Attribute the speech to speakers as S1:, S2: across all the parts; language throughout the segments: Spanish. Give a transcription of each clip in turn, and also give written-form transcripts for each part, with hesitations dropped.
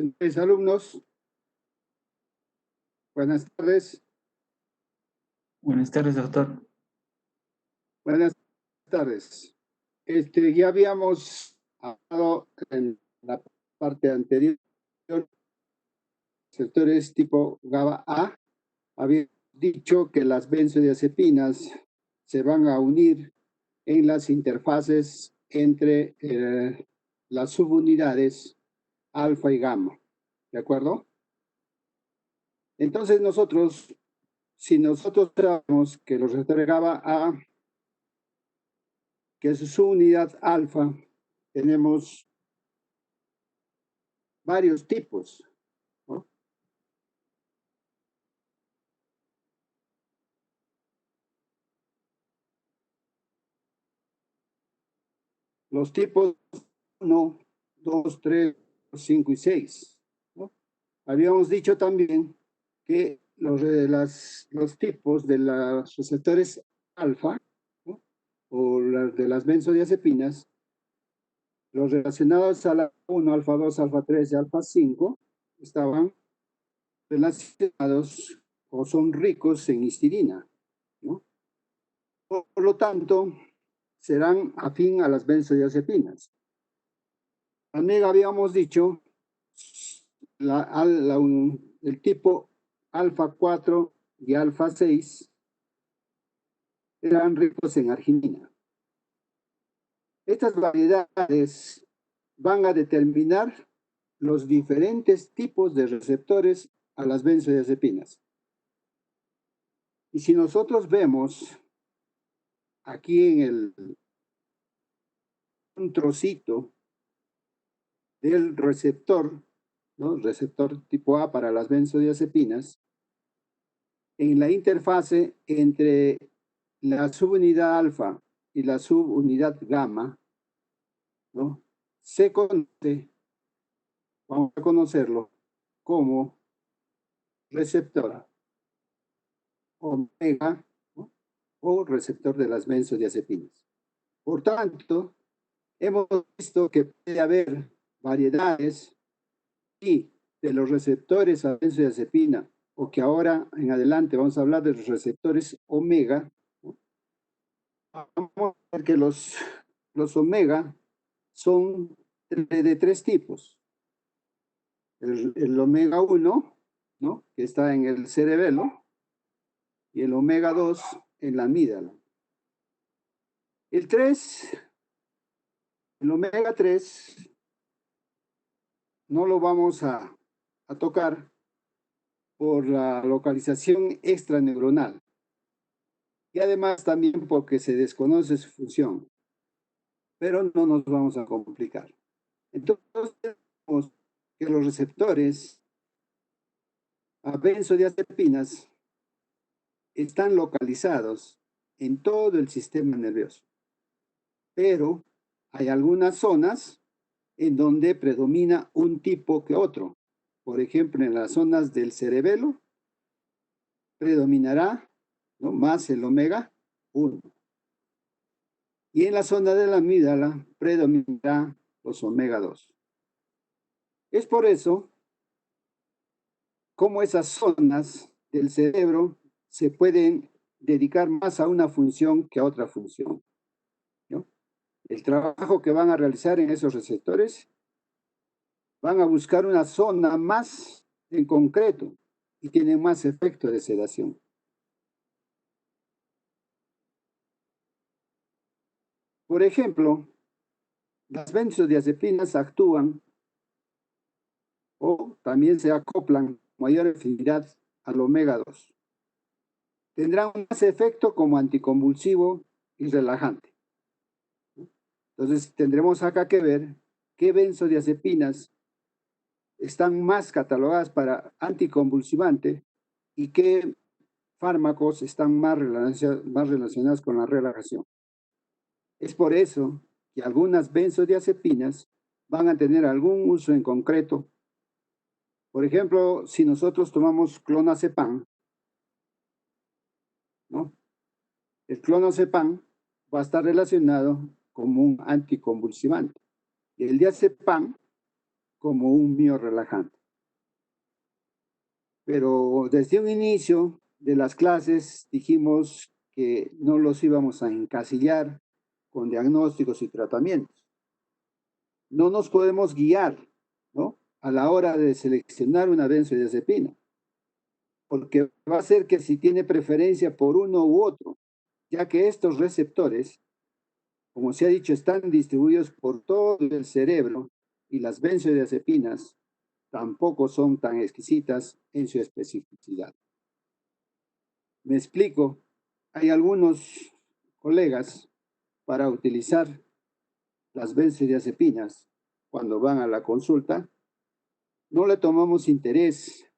S1: Señores alumnos, buenas tardes.
S2: Buenas tardes, doctor.
S1: Buenas tardes. Ya habíamos hablado en la parte anterior, receptores tipo GABA A, había dicho que las benzodiazepinas se van a unir en las interfaces entre las subunidades alfa y gamma, ¿de acuerdo? Entonces si nosotros sabemos que los receptores GABA A, que es su unidad alfa, tenemos varios tipos, ¿no? Los tipos 1, 2, 3, 5 y 6, ¿no? Habíamos dicho también que los tipos de los receptores alfa, ¿no? O de las benzodiazepinas, los relacionados a la 1, alfa 2, alfa 3 y alfa 5, estaban relacionados o son ricos en histidina, ¿no? Por lo tanto, serán afín a las benzodiazepinas. También habíamos dicho el tipo alfa 4 y alfa 6 eran ricos en arginina. Estas variedades van a determinar los diferentes tipos de receptores a las benzodiazepinas. Y si nosotros vemos aquí un trocito del receptor, ¿no? Receptor tipo A para las benzodiazepinas, en la interfase entre la subunidad alfa y la subunidad gamma, ¿no? Se conoce, vamos a conocerlo como receptor omega, ¿no? O receptor de las benzodiazepinas. Por tanto, hemos visto que puede haber variedades y de los receptores a benzodiazepina, o que ahora en adelante vamos a hablar de los receptores omega, ¿no? Vamos a ver que los omega son de tres tipos. El omega 1, ¿no? Que está en el cerebelo, y el omega 2 en la amígdala. El 3, el omega 3, no lo vamos a tocar por la localización extraneuronal y además también porque se desconoce su función, pero no nos vamos a complicar. Entonces, tenemos que los receptores a benzodiazepinas están localizados en todo el sistema nervioso, pero hay algunas zonas en donde predomina un tipo que otro. Por ejemplo, en las zonas del cerebelo predominará, ¿no? Más el omega 1. Y en la zona de la amígdala predominará los omega 2. Es por eso como esas zonas del cerebro se pueden dedicar más a una función que a otra función, ¿no? El trabajo que van a realizar en esos receptores van a buscar una zona más en concreto y tienen más efecto de sedación. Por ejemplo, las benzodiazepinas actúan o también se acoplan mayor afinidad al omega 2. Tendrán más efecto como anticonvulsivo y relajante. Entonces tendremos acá que ver qué benzodiazepinas están más catalogadas para anticonvulsivante y qué fármacos están más relacionados con la relajación. Es por eso que algunas benzodiazepinas van a tener algún uso en concreto. Por ejemplo, si nosotros tomamos clonazepam, ¿no? El clonazepam va a estar relacionado como un anticonvulsivante. Y el diazepam como un miorrelajante. Pero desde un inicio de las clases dijimos que no los íbamos a encasillar con diagnósticos y tratamientos. No nos podemos guiar, ¿no?, a la hora de seleccionar una benzodiazepina, porque va a ser que si tiene preferencia por uno u otro, ya que estos receptores, como se ha dicho, están distribuidos por todo el cerebro y las benzodiazepinas tampoco son tan exquisitas en su especificidad. Me explico, hay algunos colegas para utilizar las benzodiazepinas cuando van a la consulta, no le tomamos interés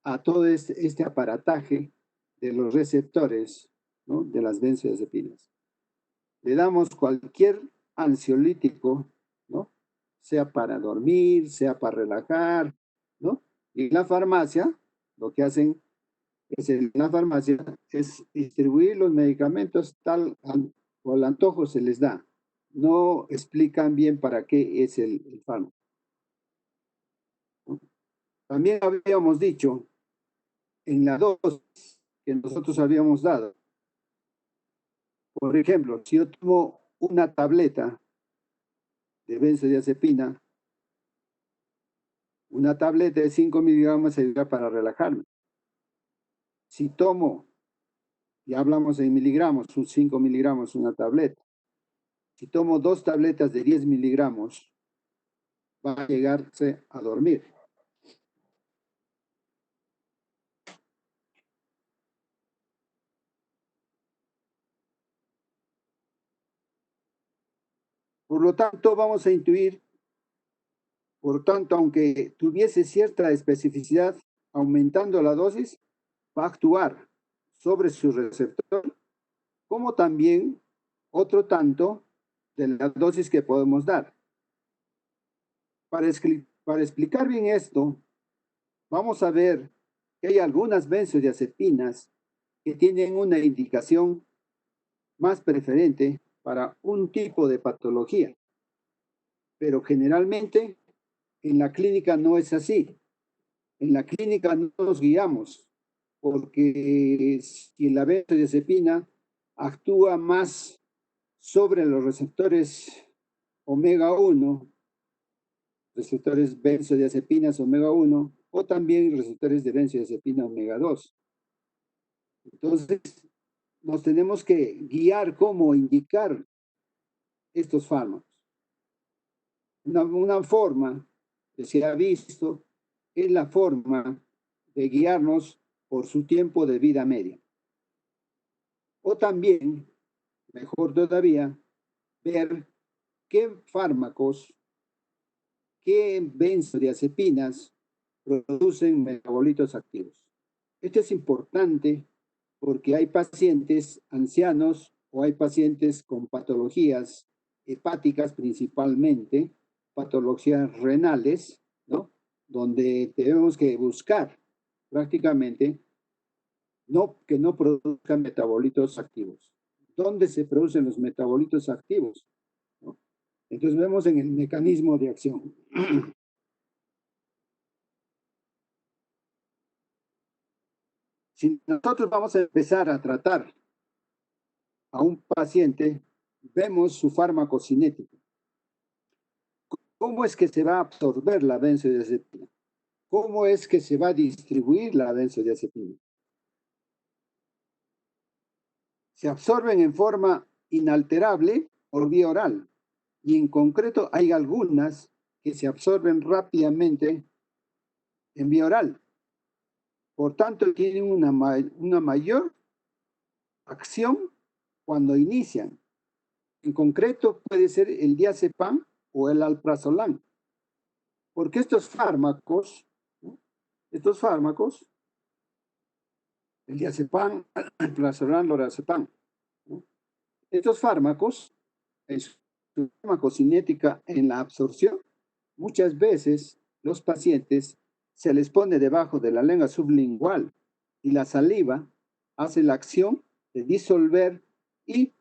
S1: a todo este aparataje de los receptores, ¿no?, de las benzodiazepinas. Le damos cualquier ansiolítico, ¿no?, sea para dormir, sea para relajar, ¿no? Y en la farmacia, lo que hacen es en la farmacia es distribuir los medicamentos tal o al antojo se les da. No explican bien para qué es el fármaco, ¿no? También habíamos dicho en la dosis que nosotros habíamos dado. Por ejemplo, si yo tomo una tableta de benzodiazepina, una tableta de 5 miligramos ayuda para relajarme. Si tomo, ya hablamos en miligramos, son 5 miligramos una tableta. Si tomo 2 tabletas de 10 miligramos, va a llegarse a dormir. Por lo tanto, vamos a intuir, por tanto, aunque tuviese cierta especificidad, aumentando la dosis, va a actuar sobre su receptor, como también otro tanto de la dosis que podemos dar. Para explicar bien esto, vamos a ver que hay algunas benzodiazepinas que tienen una indicación más preferente para un tipo de patología, pero generalmente en la clínica no es así. En la clínica no nos guiamos porque si la benzodiazepina actúa más sobre los receptores omega 1, receptores benzodiazepinas omega 1, o también receptores de benzodiazepina omega 2. Entonces, nos tenemos que guiar cómo indicar estos fármacos. Una forma que se ha visto es la forma de guiarnos por su tiempo de vida media. O también, mejor todavía, ver qué fármacos, qué benzodiazepinas producen metabolitos activos. Esto es importante porque hay pacientes ancianos o hay pacientes con patologías hepáticas principalmente, patologías renales, ¿no?, donde tenemos que buscar prácticamente que no produzcan metabolitos activos. ¿Dónde se producen los metabolitos activos?, ¿no? Entonces vemos en el mecanismo de acción. Si nosotros vamos a empezar a tratar a un paciente, vemos su farmacocinética. ¿Cómo es que se va a absorber la benzodiazepina? ¿Cómo es que se va a distribuir la benzodiazepina? Se absorben en forma inalterable por vía oral y en concreto hay algunas que se absorben rápidamente en vía oral. Por tanto, tienen una mayor acción cuando inician. En concreto, puede ser el diazepam o el alprazolam. Porque estos fármacos, ¿no?, el diazepam, alprazolam, lorazepam, ¿no?, estos fármacos, en su farmacocinética en la absorción, muchas veces los pacientes se les pone debajo de la lengua sublingual y la saliva hace la acción de disolver y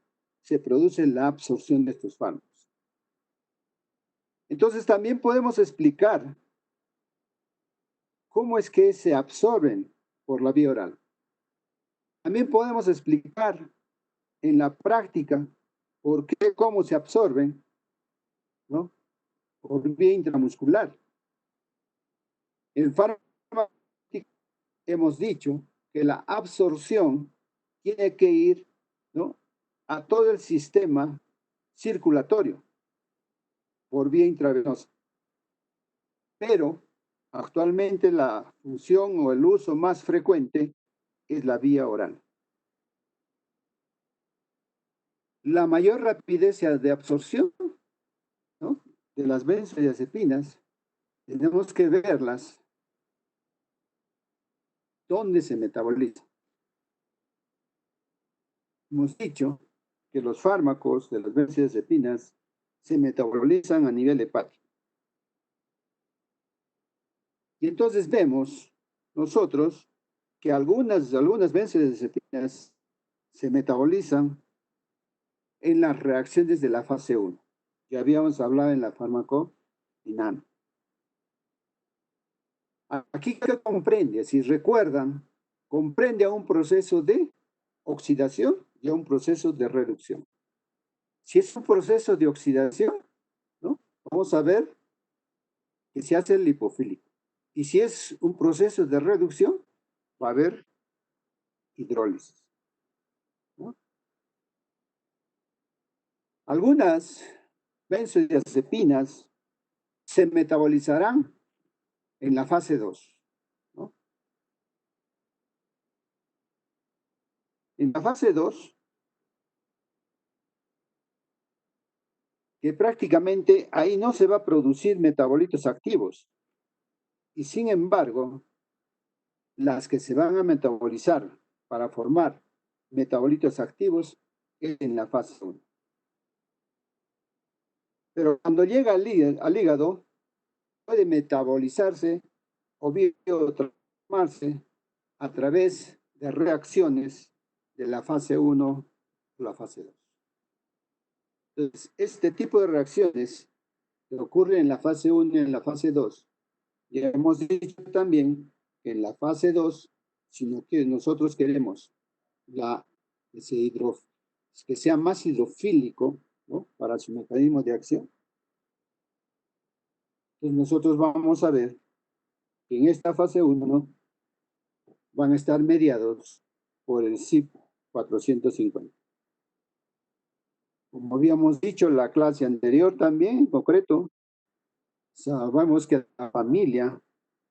S1: se produce la absorción de estos fármacos. Entonces también podemos explicar cómo es que se absorben por la vía oral. También podemos explicar en la práctica por qué, cómo se absorben, ¿no? Por vía intramuscular. En farmacología hemos dicho que la absorción tiene que ir, ¿no?, a todo el sistema circulatorio por vía intravenosa. Pero actualmente la función o el uso más frecuente es la vía oral. La mayor rapidez de absorción, ¿no?, de las benzodiazepinas, tenemos que verlas dónde se metaboliza. Hemos dicho que los fármacos de las benzodiazepinas se metabolizan a nivel hepático. Y entonces vemos nosotros que algunas benzodiazepinas se metabolizan en las reacciones de la fase 1. Ya habíamos hablado en la farmacodinamia. Aquí, ¿qué comprende? Si recuerdan, comprende a un proceso de oxidación y a un proceso de reducción. Si es un proceso de oxidación, ¿no?, vamos a ver que se hace el lipofílico. Y si es un proceso de reducción, va a haber hidrólisis, ¿no? Algunas benzodiazepinas se metabolizarán en la fase 2, ¿no? En la fase 2, que prácticamente ahí no se va a producir metabolitos activos. Y sin embargo, las que se van a metabolizar para formar metabolitos activos es en la fase 1. Pero cuando llega al hígado, puede metabolizarse o biotransformarse a través de reacciones de la fase 1 o la fase 2. Entonces, este tipo de reacciones que ocurren en la fase 1 y en la fase 2, ya hemos dicho también que en la fase 2, sino que nosotros queremos que sea más hidrofílico, ¿no?, para su mecanismo de acción. Entonces nosotros vamos a ver que en esta fase 1 van a estar mediados por el CYP450. Como habíamos dicho en la clase anterior también, en concreto, sabemos que la familia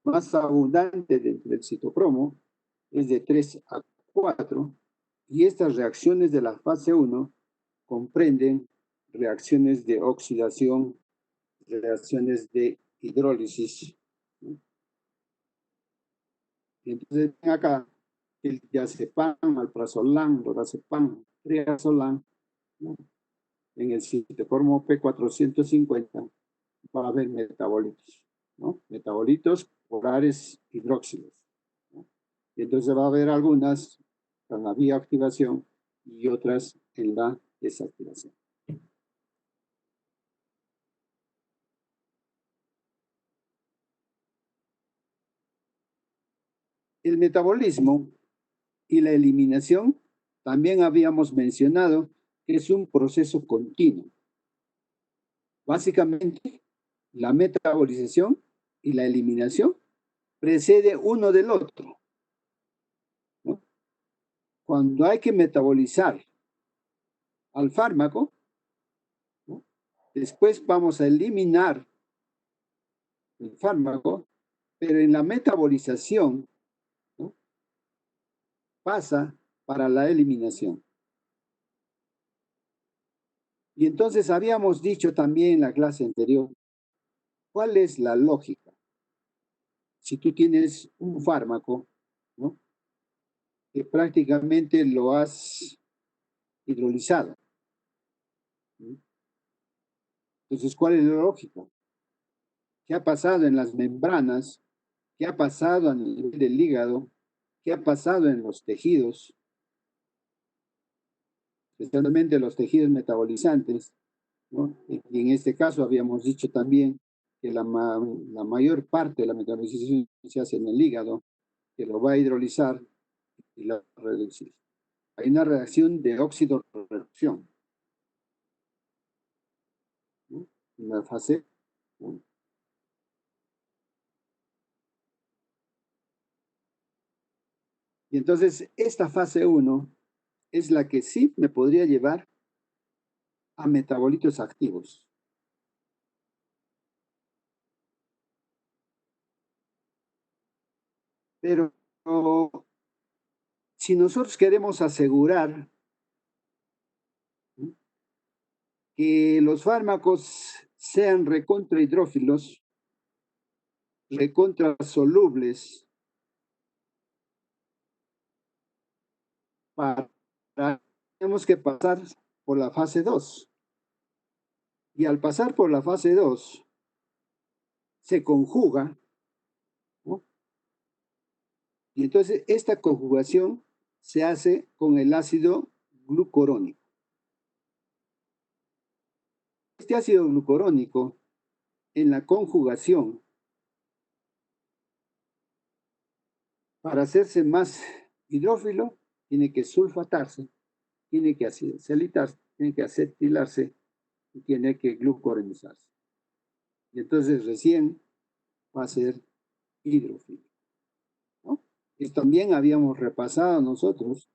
S1: más abundante dentro del citocromo es de 3 a 4, y estas reacciones de la fase 1 comprenden reacciones de oxidación, reacciones de hidrólisis, ¿no? Y entonces ven acá el diazepam, alprazolam, lorazepam, triazolam, ¿no?, en el citocromo P450 va a haber metabolitos, ¿no?, metabolitos polares hidróxilos, ¿no? Y entonces va a haber algunas en la vía activación y otras en la desactivación. El metabolismo y la eliminación también habíamos mencionado que es un proceso continuo. Básicamente, la metabolización y la eliminación precede uno del otro, ¿no? Cuando hay que metabolizar al fármaco, ¿no?, después vamos a eliminar el fármaco, pero en la metabolización, ¿no?, pasa para la eliminación. Y entonces habíamos dicho también en la clase anterior, ¿cuál es la lógica? Si tú tienes un fármaco, ¿no?, que prácticamente lo has hidrolizado, ¿no? Entonces, ¿cuál es la lógica? ¿Qué ha pasado en las membranas? ¿Qué ha pasado a nivel del hígado? ¿Qué ha pasado en los tejidos? Especialmente los tejidos metabolizantes, ¿no? Y en este caso habíamos dicho también que la mayor parte de la metabolización se hace en el hígado, que lo va a hidrolizar y lo va a reducir. Hay una reacción de óxido-reducción, ¿no? En la fase 1. Y entonces esta fase 1 es la que sí me podría llevar a metabolitos activos. Pero si nosotros queremos asegurar, ¿no?, que los fármacos sean recontra hidrófilos, recontra solubles, tenemos que pasar por la fase 2. Y al pasar por la fase 2, se conjuga, ¿no? Y entonces esta conjugación se hace con el ácido glucurónico. Este ácido glucurónico, en la conjugación, para hacerse más hidrófilo, tiene que sulfatarse, tiene que acetilitarse, tiene que acetilarse y tiene que glucuronizarse. Y entonces recién va a ser hidrófilo, ¿no? Y también habíamos repasado nosotros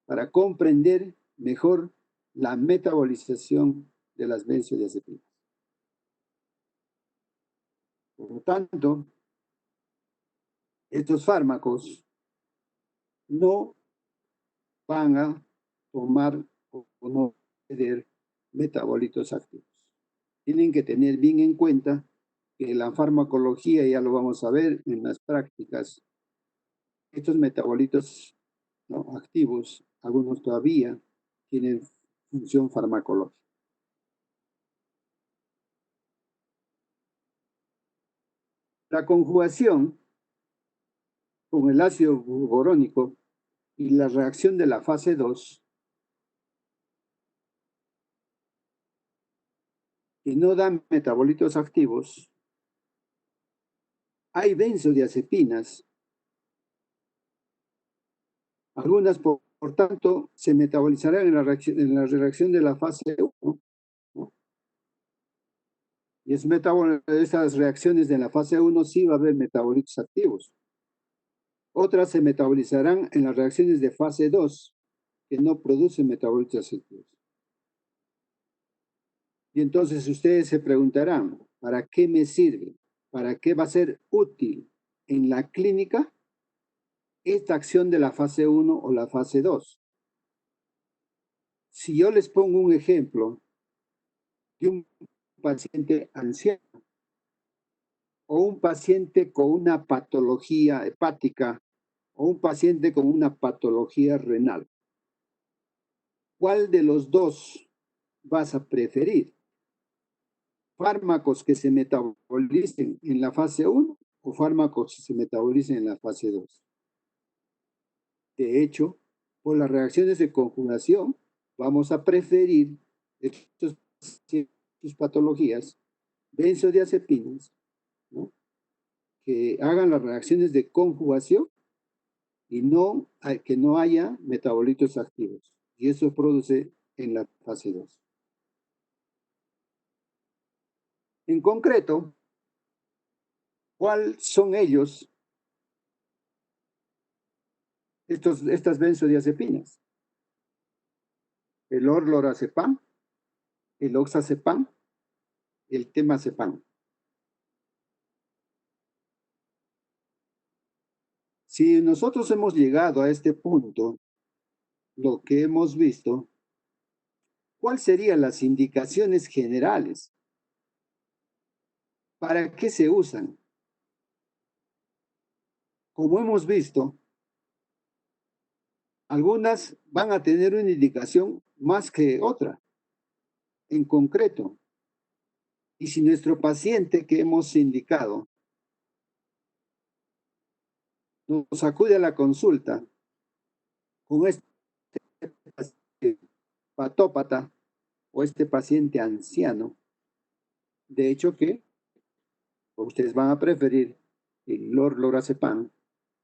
S1: para comprender mejor la metabolización de las benzodiazepinas. Por lo tanto, estos fármacos no van a tomar o no tener metabolitos activos. Tienen que tener bien en cuenta que la farmacología, ya lo vamos a ver en las prácticas, estos metabolitos, ¿no?, activos, algunos todavía tienen función farmacológica. La conjugación con el ácido glucurónico y la reacción de la fase 2, que no dan metabolitos activos, hay benzodiazepinas. Algunas, por tanto, se metabolizarán en la reacción de la fase 1, ¿no? Y esas reacciones de la fase 1 sí va a haber metabolitos activos. Otras se metabolizarán en las reacciones de fase 2, que no producen metabolitos activos. Y entonces ustedes se preguntarán, ¿para qué me sirve? ¿Para qué va a ser útil en la clínica esta acción de la fase 1 o la fase 2? Si yo les pongo un ejemplo de un paciente anciano o un paciente con una patología hepática o un paciente con una patología renal, ¿cuál de los dos vas a preferir? ¿Fármacos que se metabolicen en la fase 1 o fármacos que se metabolicen en la fase 2? De hecho, por las reacciones de conjugación, vamos a preferir estas patologías benzodiazepinas, ¿no?, que hagan las reacciones de conjugación y que no haya metabolitos activos. Y eso produce en la fase 2. En concreto, ¿cuáles son ellos, estas benzodiazepinas? El orlorazepam, el oxazepam, el temazepam. Si nosotros hemos llegado a este punto, lo que hemos visto, ¿cuáles serían las indicaciones generales? ¿Para qué se usan? Como hemos visto, algunas van a tener una indicación más que otra, en concreto. Y si nuestro paciente que hemos indicado nos acude a la consulta con este paciente patópata o este paciente anciano, de hecho que Ustedes van a preferir el lorazepam,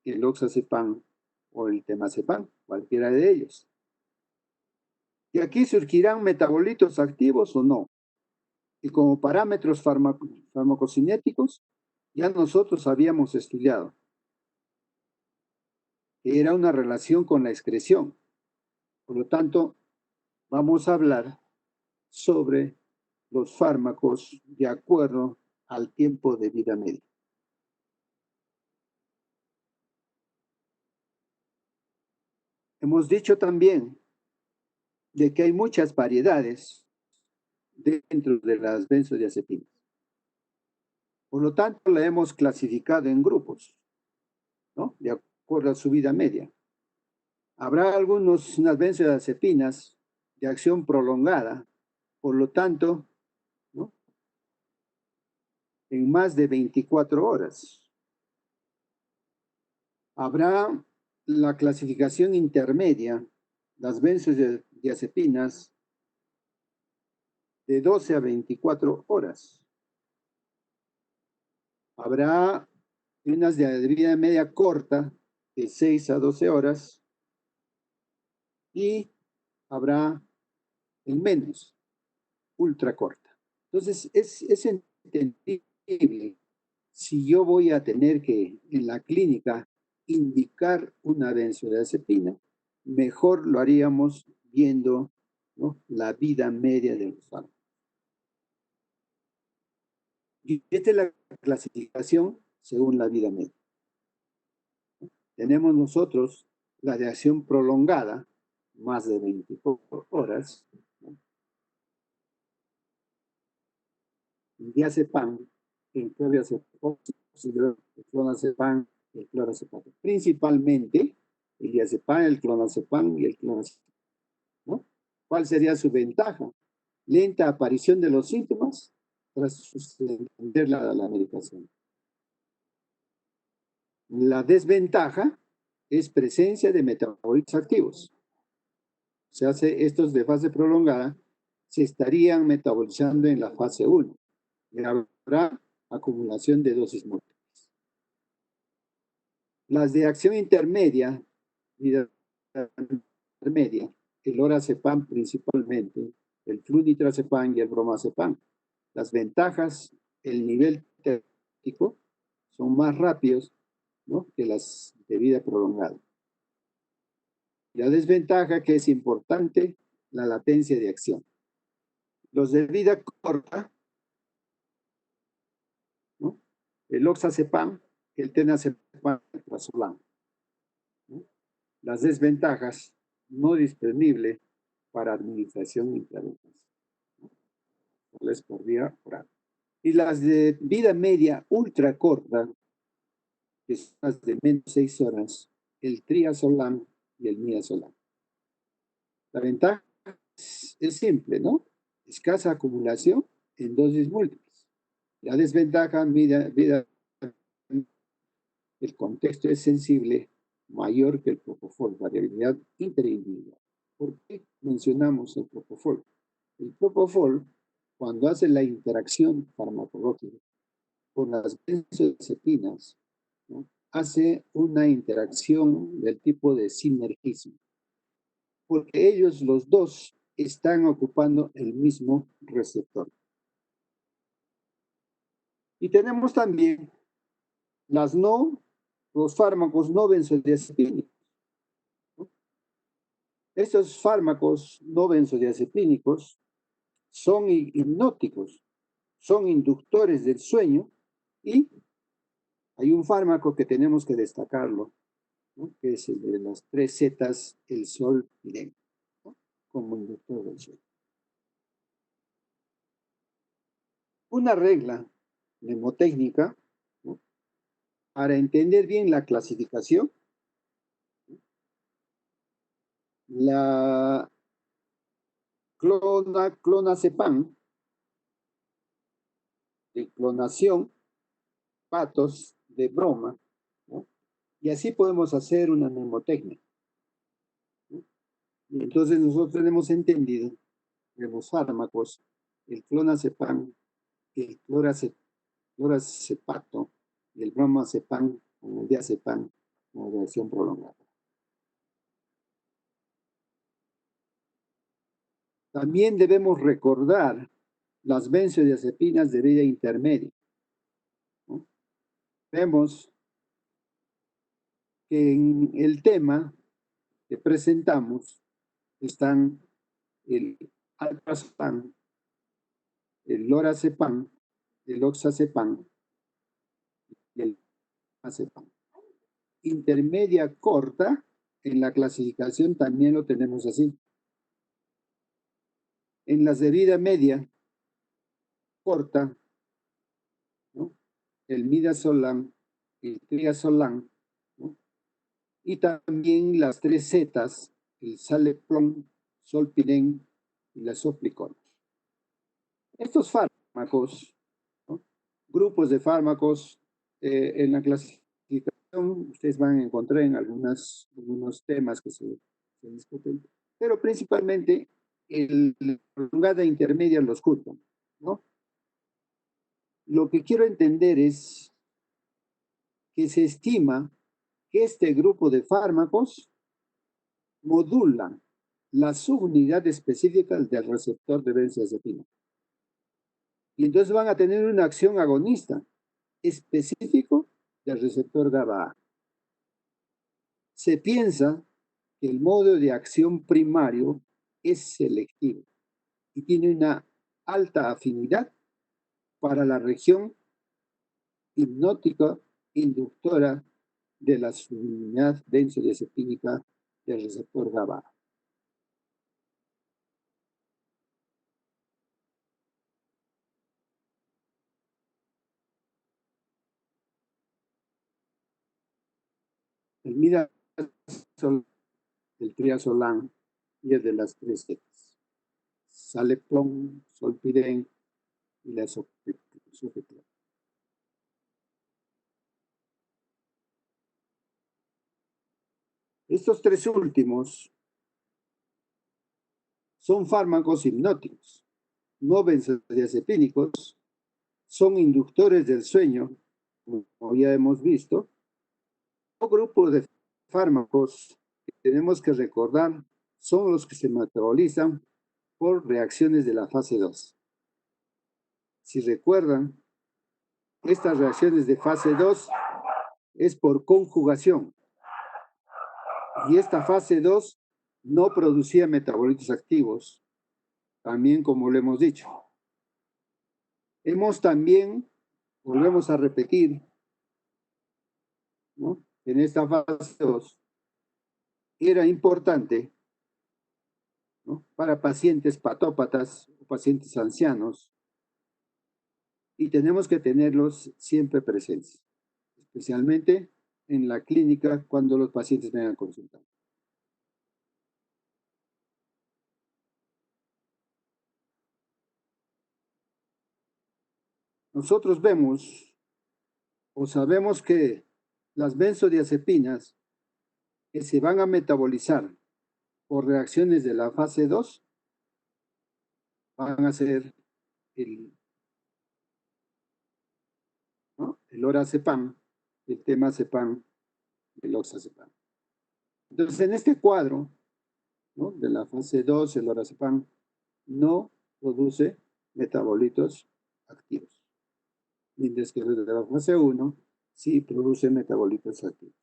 S1: el oxazepam o el temazepam, cualquiera de ellos. Y aquí surgirán metabolitos activos o no. Y como parámetros farmacocinéticos, ya nosotros habíamos estudiado que era una relación con la excreción. Por lo tanto, vamos a hablar sobre los fármacos de acuerdo al tiempo de vida media. Hemos dicho también de que hay muchas variedades dentro de las benzodiazepinas. Por lo tanto, la hemos clasificado en grupos, ¿no? De acuerdo a su vida media. Habrá unas benzodiazepinas de acción prolongada, por lo tanto, ¿no? En más de 24 horas. Habrá la clasificación intermedia, las benzodiazepinas, de 12 a 24 horas. Habrá unas de vida media corta, de 6 a 12 horas, y habrá en menos, ultra corta. Entonces, es entendible si yo voy a tener que en la clínica indicar una benzodiazepina, mejor lo haríamos viendo, ¿no?, la vida media de los fármacos. Y esta es la clasificación según la vida media. Tenemos nosotros la de acción prolongada, más de 24 horas, ¿no? El diazepam, el clonazepam, el clonazepam, el clorazepam. Principalmente el diazepam, el clonazepam y el clorazepam, ¿no? ¿Cuál sería su ventaja? Lenta aparición de los síntomas tras suspender la medicación. La desventaja es presencia de metabolitos activos. Se hace estos de fase prolongada, se estarían metabolizando en la fase 1. Y habrá acumulación de dosis múltiples. Las de acción intermedia, vida intermedia, el lorazepam principalmente, el flunitrazepam y el bromazepam. Las ventajas, el nivel terapéutico, son más rápidos, ¿no?, que las de vida prolongada. La desventaja, que es importante, la latencia de acción. Los de vida corta, ¿no?, el oxazepam, el tenazepam, el prazolam, ¿no? Las desventajas, no disponible para administración intravenosa, ¿no?, por vía oral. Y las de vida media ultra corta, que son las de menos 6 horas, el triazolam y el midazolam. La ventaja es simple, ¿no? Escasa acumulación en dosis múltiples. La desventaja, el contexto es sensible, mayor que el propofol, variabilidad interindividual. ¿Por qué mencionamos el propofol? El propofol, cuando hace la interacción farmacológica con las benzodiazepinas, ¿no?, hace una interacción del tipo de sinergismo, porque ellos los dos están ocupando el mismo receptor. Y tenemos también los fármacos no benzodiazepínicos, ¿no? Estos fármacos no benzodiazepínicos son hipnóticos, son inductores del sueño, y hay un fármaco que tenemos que destacarlo, ¿no?, que es el de las 3 Zetas, el solpireno, ¿no?, como inductor del sueño. Una regla mnemotécnica, ¿no?, para entender bien la clasificación. La clonazepam, de clonación, patos de broma, ¿no?, y así podemos hacer una mnemotecnia, ¿no? Y entonces nosotros tenemos entendido de los fármacos, el clonazepam, el clorazepam lorazepam y el bromazepam con el diazepam como versión prolongada. También debemos recordar las benzodiazepinas de vida intermedia, ¿no? Vemos que en el tema que presentamos están el alprazolam, el lorazepam, el oxazepam y el azepam. Intermedia corta, en la clasificación también lo tenemos así. En las de vida media corta, ¿no? El midazolam, el triazolam, ¿no? Y también las tres zetas, el saleplon, solpidem y la soflicona. Estos fármacos, ¿no? Grupos de fármacos, en la clasificación ustedes van a encontrar en algunos temas que se discuten, pero principalmente la prolongada intermedia los culpan, ¿no? Lo que quiero entender es que se estima que este grupo de fármacos modulan la subunidad específica del receptor de benzodiazepina. Y entonces van a tener una acción agonista específico del receptor GABA-A. Se piensa que el modo de acción primario es selectivo y tiene una alta afinidad para la región hipnótica inductora de la subunidad benzodiazepínica del receptor GABA. El midazolam, el triazolam y el de las tres zetas. Saleplon, solpidem y la sofetilana. Estos tres últimos son fármacos hipnóticos, no benzodiazepínicos, son inductores del sueño, como ya hemos visto. Un grupo de fármacos que tenemos que recordar son los que se metabolizan por reacciones de la fase 2. Si recuerdan, estas reacciones de fase 2 es por conjugación. Y esta fase 2 no producía metabolitos activos, también como lo hemos dicho. Hemos también, volvemos a repetir, ¿no? En esta fase 2 era importante, ¿no? Para pacientes patópatas o pacientes ancianos, y tenemos que tenerlos siempre presentes, especialmente en la clínica cuando los pacientes vengan a consultar. Nosotros vemos o sabemos que las benzodiazepinas que se van a metabolizar por reacciones de la fase 2 van a ser ¿no? El lorazepam, el temazepam, el oxazepam. Entonces, en este cuadro, ¿no? De la fase 2, el lorazepam no produce metabolitos activos, mientras que el de la fase 1 sí produce metabolitos activos.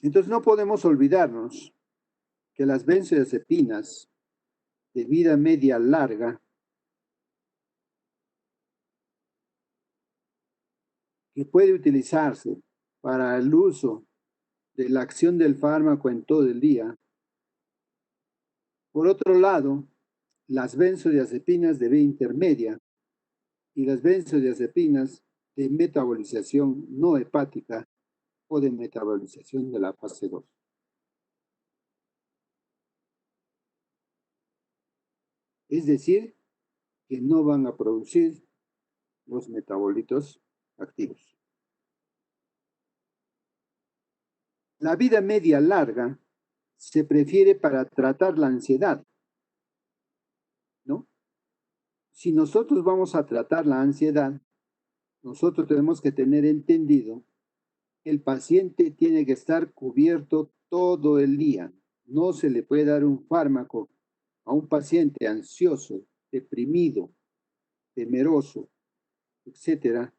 S1: Entonces, no podemos olvidarnos que las benzodiazepinas de vida media larga, que puede utilizarse para el uso de la acción del fármaco en todo el día. Por otro lado, las benzodiazepinas de vía intermedia y las benzodiazepinas de metabolización no hepática o de metabolización de la fase 2. Es decir, que no van a producir los metabolitos activos. La vida media larga se prefiere para tratar la ansiedad, ¿no? Si nosotros vamos a tratar la ansiedad, nosotros tenemos que tener entendido que el paciente tiene que estar cubierto todo el día. No se le puede dar un fármaco a un paciente ansioso, deprimido, temeroso, etcétera,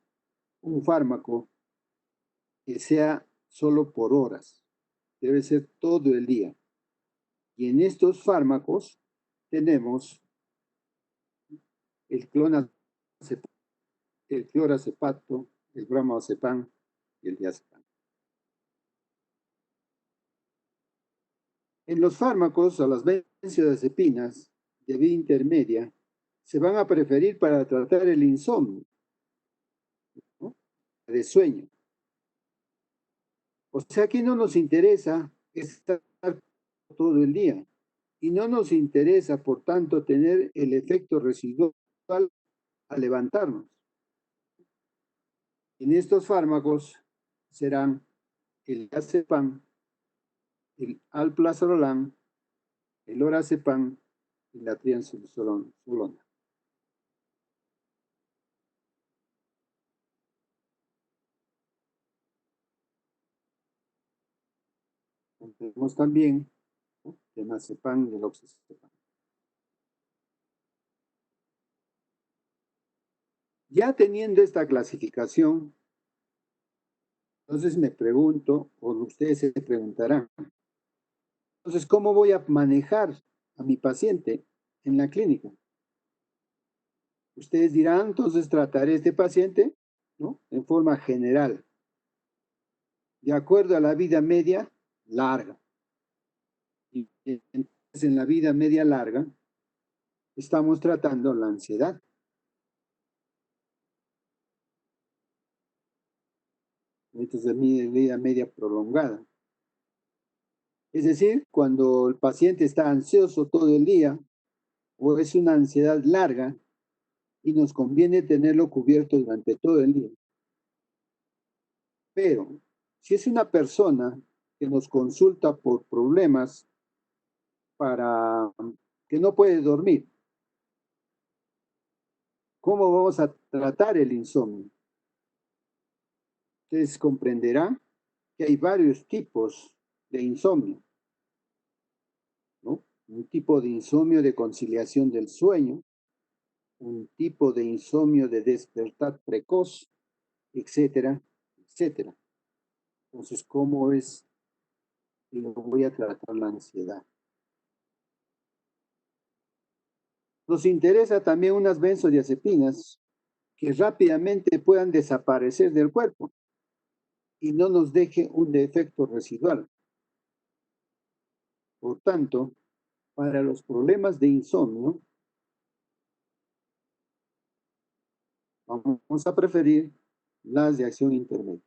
S1: un fármaco que sea solo por horas. Debe ser todo el día. Y en estos fármacos tenemos el el clorazepato, el bromoazepam y el diazepam. En los fármacos, a las benzodiazepinas de vía intermedia se van a preferir para tratar el insomnio, ¿no? De sueño. O sea, aquí no nos interesa estar todo el día y no nos interesa, por tanto, tener el efecto residual al levantarnos. En estos fármacos serán el diazepam, el alprazolam, el lorazepam y la triamcinolona. Tenemos también, ¿no?, el temazepam y el oxazepam. Ya teniendo esta clasificación, entonces me pregunto, o ustedes se preguntarán, entonces, ¿cómo voy a manejar a mi paciente en la clínica? Ustedes dirán, entonces trataré a este paciente, ¿no?, en forma general, de acuerdo a la vida media larga. Y entonces, en la vida media larga, estamos tratando la ansiedad. Entonces, vida media prolongada. Es decir, cuando el paciente está ansioso todo el día o es una ansiedad larga y nos conviene tenerlo cubierto durante todo el día. Pero si es una persona que nos consulta por problemas para que no puede dormir, ¿cómo vamos a tratar el insomnio? Ustedes comprenderán que hay varios tipos de insomnio, ¿no? Un tipo de insomnio de conciliación del sueño, un tipo de insomnio de despertar precoz, etcétera, etcétera. Entonces, ¿cómo es que voy a tratar la ansiedad? Nos interesa también unas benzodiazepinas que rápidamente puedan desaparecer del cuerpo y no nos deje un efecto residual. Por tanto, para los problemas de insomnio, vamos a preferir las de acción intermedia.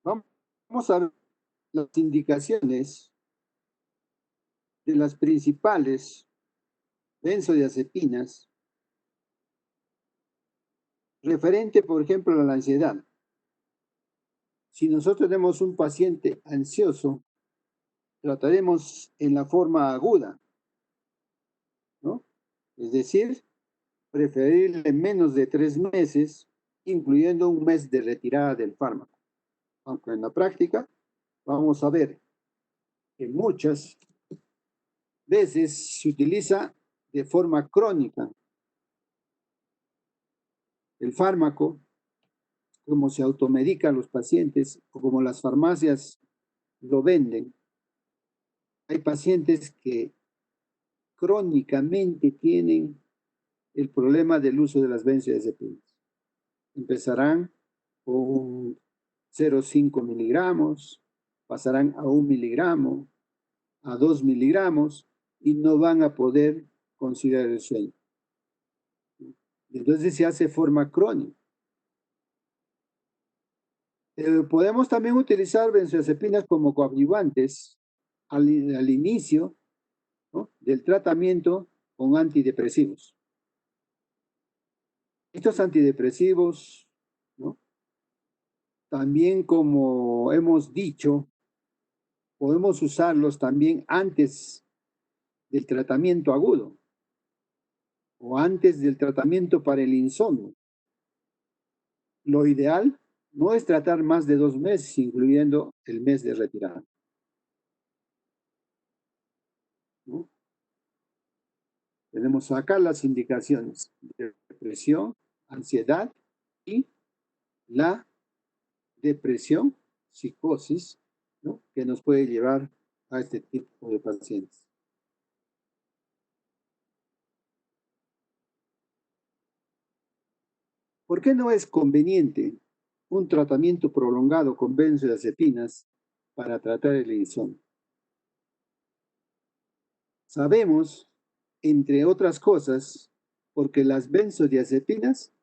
S1: Vamos a ver las indicaciones de las principales benzodiazepinas referente, por ejemplo, a la ansiedad. Si nosotros tenemos un paciente ansioso, trataremos en la forma aguda, ¿no? Es decir, preferirle menos de 3 meses, incluyendo un mes de retirada del fármaco. Aunque en la práctica vamos a ver que muchas veces se utiliza de forma crónica el fármaco, como se automedican los pacientes o como las farmacias lo venden. Hay pacientes que crónicamente tienen el problema del uso de las benzodiazepinas. Empezarán con 0,5 miligramos, pasarán a 1 miligramo, a 2 miligramos y no van a poder conciliar el sueño. Entonces se hace forma crónica. Podemos también utilizar benzodiazepinas como coadyuvantes al inicio, ¿no?, del tratamiento con antidepresivos. Estos antidepresivos, ¿no?, también como hemos dicho, podemos usarlos también antes del tratamiento agudo o antes del tratamiento para el insomnio. Lo ideal no es tratar más de 2 meses, incluyendo el mes de retirada, ¿no? Tenemos acá las indicaciones de depresión, ansiedad y la depresión, psicosis, ¿no? Que nos puede llevar a este tipo de pacientes. ¿Por qué no es conveniente un tratamiento prolongado con benzodiazepinas para tratar el insomnio? Sabemos, entre otras cosas, porque las benzodiazepinas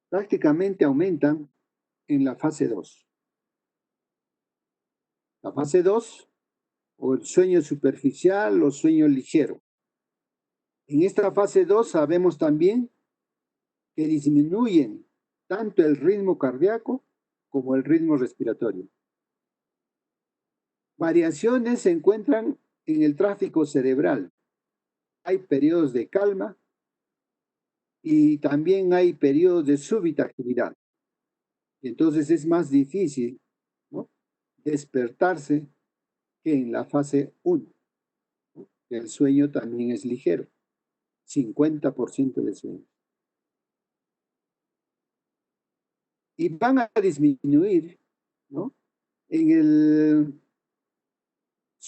S1: prácticamente aumentan en la fase 2. La fase 2, o el sueño superficial o sueño ligero. En esta fase 2 sabemos también que disminuyen tanto el ritmo cardíaco como el ritmo respiratorio. Variaciones se encuentran en el tráfico cerebral. Hay periodos de calma y también hay periodos de súbita actividad. Entonces es más difícil, ¿no?, despertarse que en la fase 1. El sueño también es ligero, 50% de sueño. Y van a disminuir, ¿no?, en el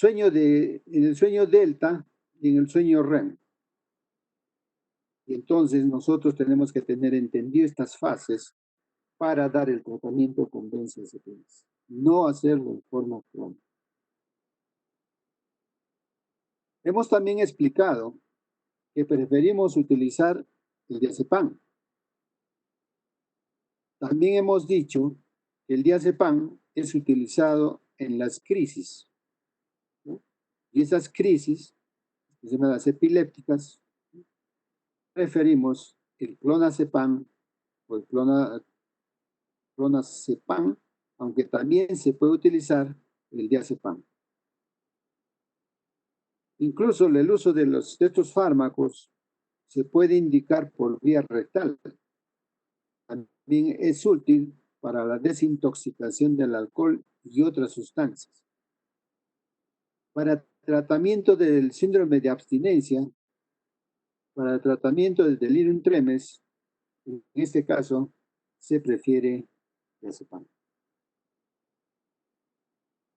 S1: en el sueño delta y en el sueño REM. Y entonces nosotros tenemos que tener entendido estas fases para dar el tratamiento con benzodiazepinas, no hacerlo en forma crónica. Hemos también explicado que preferimos utilizar el diazepam. También hemos dicho que el diazepam es utilizado en las crisis, ¿no? Y esas crisis, que se llaman las epilépticas, preferimos el clonazepam o el clonazepam, aunque también se puede utilizar el diazepam. Incluso el uso de estos fármacos se puede indicar por vía rectal. También es útil para la desintoxicación del alcohol y otras sustancias. Para tratamiento del síndrome de abstinencia, para el tratamiento del delirium tremens, en este caso, se prefiere diazepam.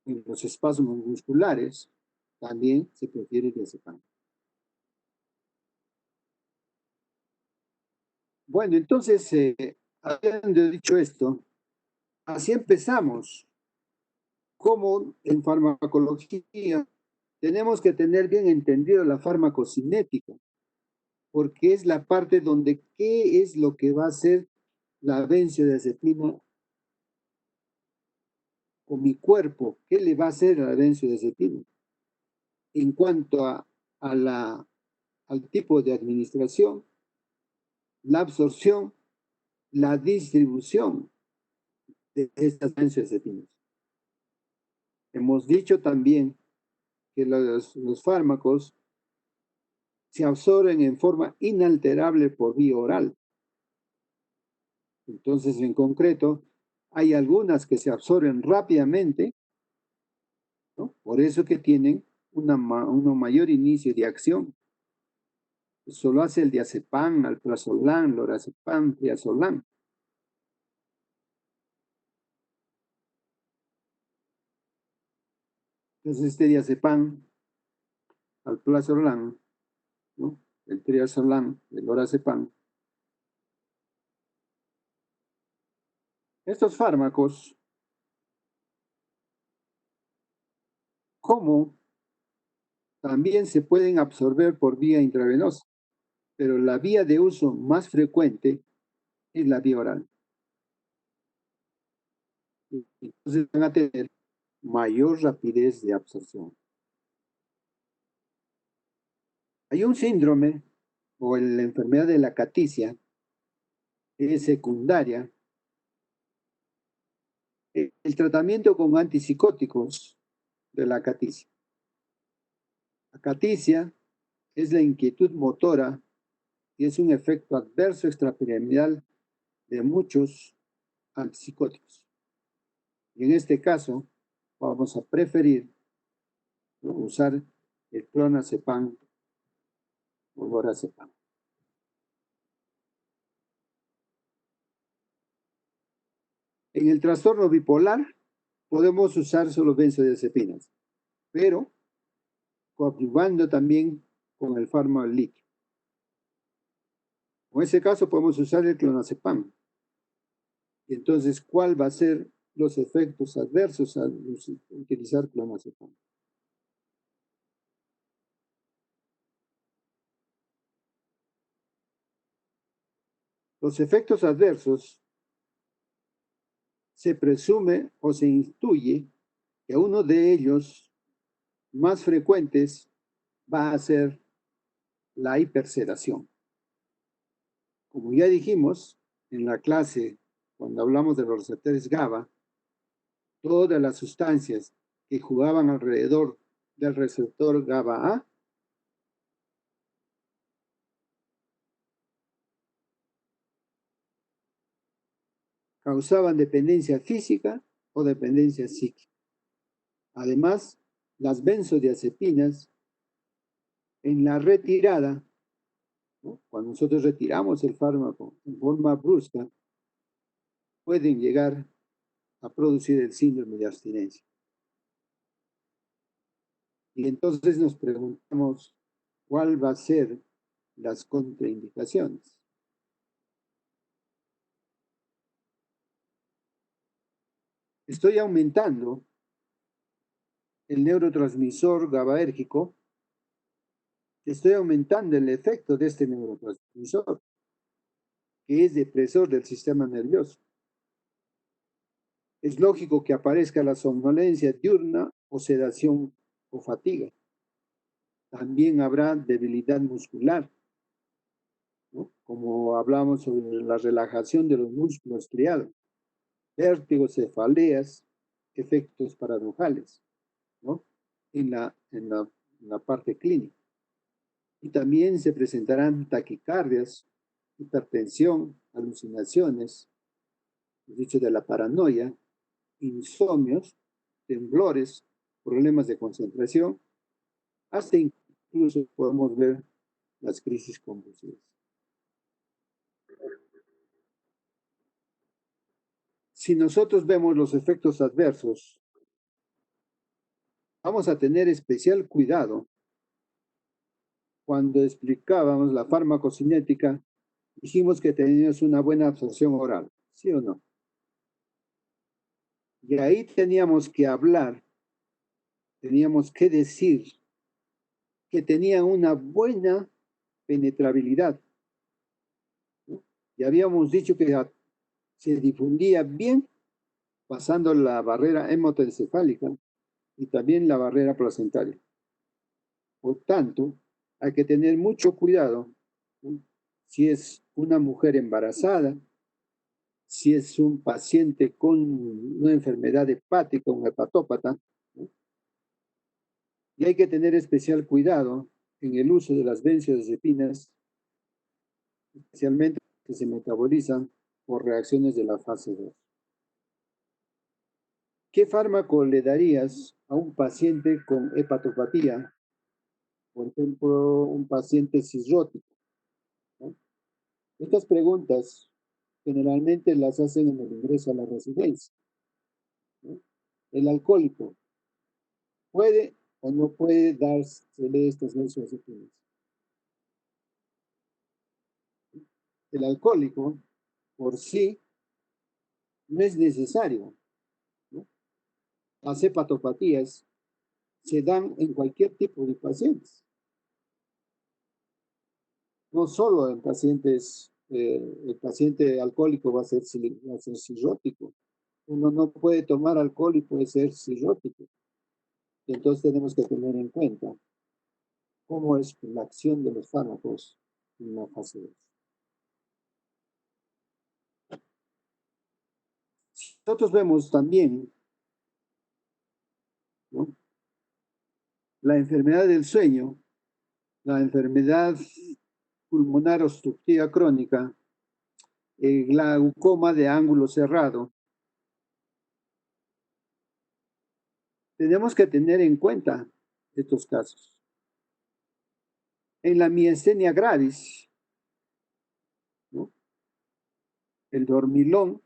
S1: En los espasmos musculares, también se prefiere diazepam. Bueno, entonces, habiendo dicho esto, así empezamos. Como en farmacología tenemos que tener bien entendido la farmacocinética, porque es la parte donde qué es lo que va a hacer la benzodiazepina con mi cuerpo, qué le va a hacer a la benzodiazepina en cuanto al tipo de administración, la absorción, la distribución de estas benzodiazepinas. Hemos dicho también que los fármacos se absorben en forma inalterable por vía oral. Entonces, en concreto, hay algunas que se absorben rápidamente, ¿no? Por eso que tienen un mayor inicio de acción. Eso lo hace el diazepam, alprazolam, lorazepam, triazolam. Entonces, este diazepam, alprazolam, ¿no?, el triazolam, el lorazepam, estos fármacos, como también se pueden absorber por vía intravenosa, pero la vía de uso más frecuente es la vía oral. Entonces van a tener mayor rapidez de absorción. Hay un síndrome o la enfermedad de la caticia, que es secundaria. El tratamiento con antipsicóticos de la acaticia. Acaticia es la inquietud motora y es un efecto adverso extrapiramidal de muchos antipsicóticos. Y en este caso, vamos a preferir, ¿no?, usar el clonazepam o lorazepam. En el trastorno bipolar podemos usar solo benzodiazepinas, pero coadyuvando también con el fármaco líquido. En ese caso podemos usar el clonazepam. Y entonces, ¿cuál va a ser los efectos adversos al utilizar clonazepam? Los efectos adversos se presume o se intuye que uno de ellos más frecuentes va a ser la hipersedación. Como ya dijimos en la clase, cuando hablamos de los receptores GABA, todas las sustancias que jugaban alrededor del receptor GABA-A causaban dependencia física o dependencia psíquica. Además, las benzodiazepinas en la retirada, ¿no?, cuando nosotros retiramos el fármaco en forma brusca, pueden llegar a producir el síndrome de abstinencia. Y entonces nos preguntamos cuál va a ser las contraindicaciones. Estoy aumentando el neurotransmisor GABAérgico, estoy aumentando el efecto de este neurotransmisor, que es depresor del sistema nervioso. Es lógico que aparezca la somnolencia diurna o sedación o fatiga. También habrá debilidad muscular, ¿no?, como hablamos sobre la relajación de los músculos striados, vértigos, cefaleas, efectos paradojales, ¿no?, en la parte clínica. Y también se presentarán taquicardias, hipertensión, alucinaciones, dicho de la paranoia, insomnios, temblores, problemas de concentración, hasta incluso podemos ver las crisis convulsivas. Si nosotros vemos los efectos adversos, vamos a tener especial cuidado. Cuando explicábamos la farmacocinética, dijimos que teníamos una buena absorción oral, ¿sí o no? Y ahí teníamos que hablar, teníamos que decir que tenía una buena penetrabilidad, ¿no? Y habíamos dicho que se difundía bien pasando la barrera hematoencefálica y también la barrera placentaria. Por tanto, hay que tener mucho cuidado, ¿no?, si es una mujer embarazada, si es un paciente con una enfermedad hepática, un hepatópata, ¿no? Y hay que tener especial cuidado en el uso de las benzodiazepinas, especialmente que se metabolizan por reacciones de la fase 2. ¿Qué fármaco le darías a un paciente con hepatopatía? Por ejemplo, un paciente cirrótico, ¿no? Estas preguntas generalmente las hacen en el ingreso a la residencia, ¿no? El alcohólico, ¿puede o no puede dársele estas benzodiazepinas? El alcohólico por sí no es necesario, ¿no? Las hepatopatías se dan en cualquier tipo de pacientes, no solo en pacientes, el paciente alcohólico va a ser cirrótico. Uno no puede tomar alcohol y puede ser cirrótico. Entonces tenemos que tener en cuenta cómo es la acción de los fármacos en la fase 2. Nosotros vemos también, ¿no?, la enfermedad del sueño, la enfermedad pulmonar obstructiva crónica, el glaucoma de ángulo cerrado, tenemos que tener en cuenta estos casos. En la miastenia gravis, ¿no?, el dormilón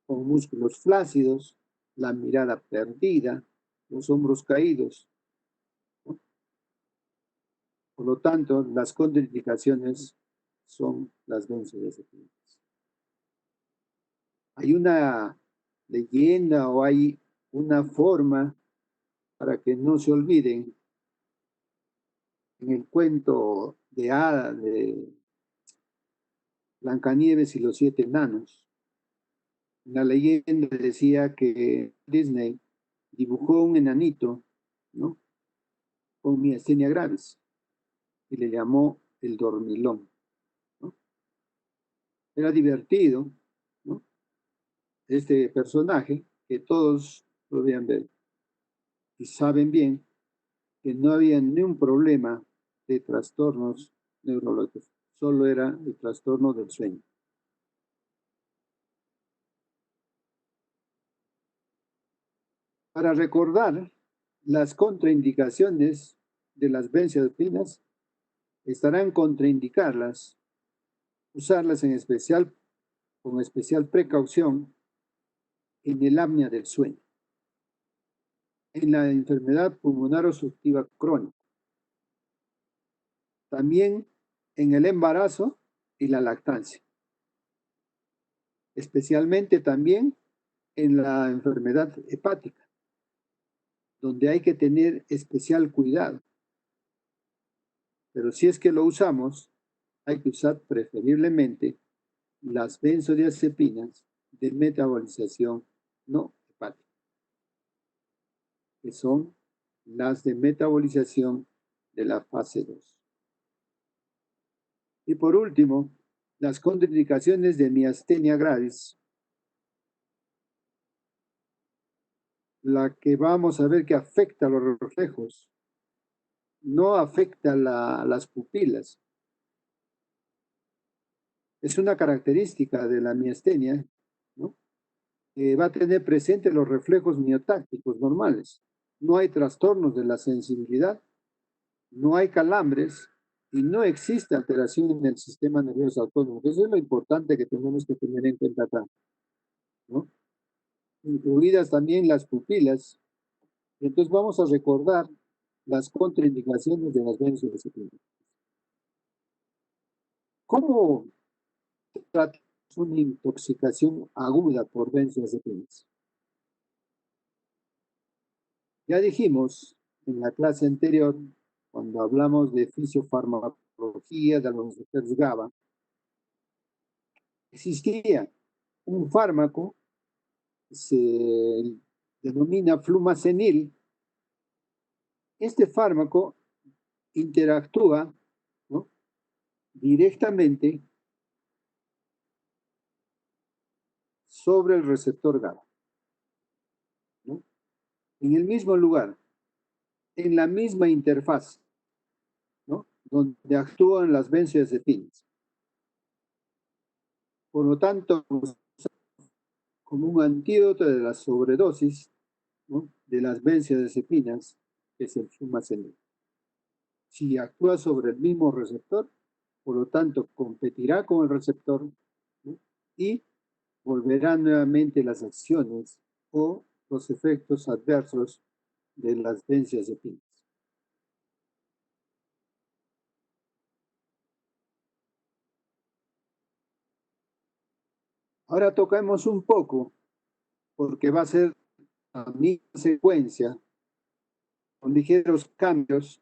S1: con músculos flácidos, la mirada perdida, los hombros caídos, ¿no? Por lo tanto, las contraindicaciones son las benzodiazepinas. Hay una leyenda o hay una forma para que no se olviden en el cuento de Hada de Blancanieves y los 7 enanos. La leyenda decía que Disney dibujó un enanito, ¿no?, con miastenia gravis y le llamó el dormilón, ¿no? Era divertido, ¿no?, este personaje que todos podían ver y saben bien que no había ni un problema de trastornos neurológicos, solo era el trastorno del sueño. Para recordar las contraindicaciones de las benzodiazepinas, estarán contraindicarlas, usarlas en especial, con especial precaución en el apnea del sueño, en la enfermedad pulmonar obstructiva crónica, también en el embarazo y la lactancia, especialmente también en la enfermedad hepática, donde hay que tener especial cuidado. Pero si es que lo usamos, hay que usar preferiblemente las benzodiazepinas de metabolización no hepática, que son las de metabolización de la fase 2. Y por último, las contraindicaciones de miastenia gravis, la que vamos a ver que afecta a los reflejos, no afecta las pupilas. Es una característica de la miastenia, ¿no?, va a tener presente los reflejos miotácticos normales. No hay trastornos de la sensibilidad, no hay calambres y no existe alteración en el sistema nervioso autónomo. Eso es lo importante que tenemos que tener en cuenta acá, ¿no?, incluidas también las pupilas. Entonces vamos a recordar las contraindicaciones de las benzodiazepinas. ¿Cómo trata una intoxicación aguda por benzodiazepinas? Ya dijimos en la clase anterior, cuando hablamos de fisiofarmacología de los receptores GABA, existía un fármaco, se denomina flumazenil. Este fármaco interactúa, ¿no?, directamente sobre el receptor GABA, ¿no?, en el mismo lugar, en la misma interfaz, ¿no?, donde actúan las benzodiazepinas. Por lo tanto, como un antídoto de la sobredosis, ¿no?, de las benzodiazepinas, que es el flumazenil. Si actúa sobre el mismo receptor, por lo tanto, competirá con el receptor, ¿no?, y volverán nuevamente las acciones o los efectos adversos de las benzodiazepinas. Ahora tocamos un poco, porque va a ser la misma secuencia, con ligeros cambios,